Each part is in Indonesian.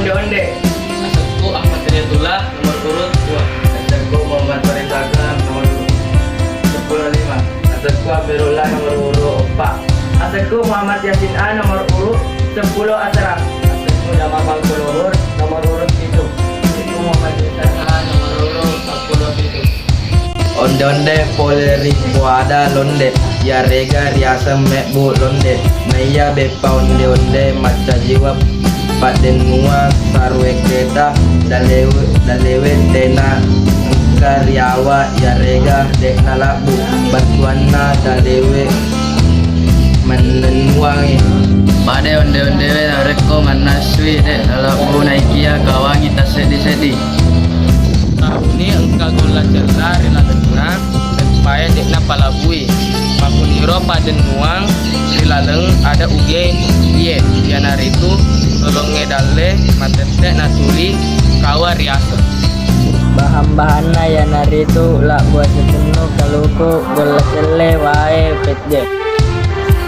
onde-onde. Asalku Ahmad Hidayatullah, nomor urut 2. Asalku Muhammad Faridaka, nomor 105. Asalku Abirullah, nomor urut 4. Asalku Muhammad Yasin A, nomor urut 10 Asraf. Asalku Jamal Bangkuluhur, nomor urut 7. Asalku Muhammad Yasin A, nomor urut 10 Onde-onde poleri puada londe ya rega riasa mekbu londe maya bepa onde-onde maca jiwa paden mua sarwe keta dalewe tena karyawa ya rega dek nalabu batuanna dalewe menenwangi Pada onde-onde nareko manaswi dek nalabu naikia kawangi tasedi-sedi. Tahun ini engkau gola celah rela lenang supaya dekna palabui makun hiro paden nuang rilaleng ada uge iye dianar itu tolonge dale matete natuli kawa riasa bahan-bahanna ya naritu lah buat sepenuh kaluku gola cele wae petje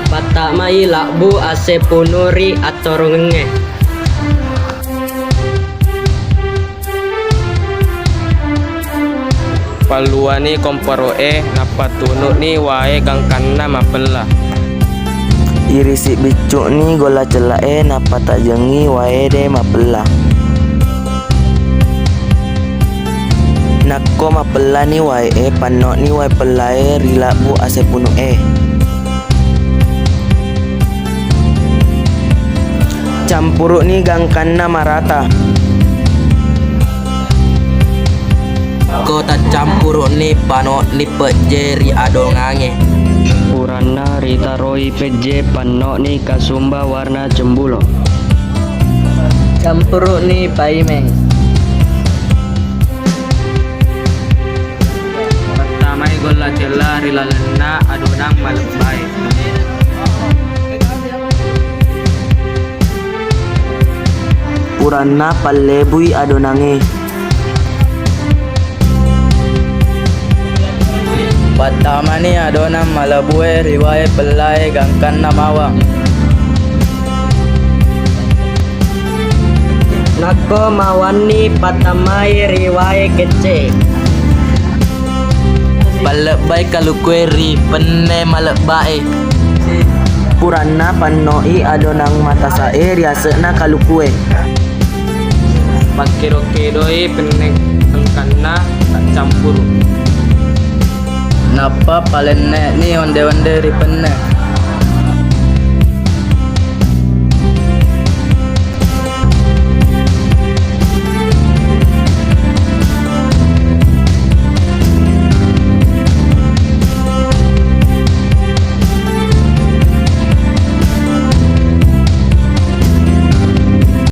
patak mai lakbu ase punuri atau rungenge paluani komporoe napatunu ni wae gangkanna mapela Irisi bicuk ni gola celae napa tak jengi wae de mapela. Nakko mapela ni wae panok ni wae pelae rilabu ase punu campuruk ni gangkanna marata. kota campuruk ni panok ni pejeri adongange Purana Rita Roy PJ panok ni kasumba warna cembulo. campuruk ni paimeng pertamai gola celah rilalena adonang malembai Purana palebui adonange. pertama ni adonang malabue riwayat pelai gangkan namawa Nako mawani patamai riwayat kece balebay kalukwe ri penne malebay Purana panoi adonang mata sae riasena kalukue. pakiro-kiroi penek engkanna tak campur napa paling nek ni onde-onde ri penne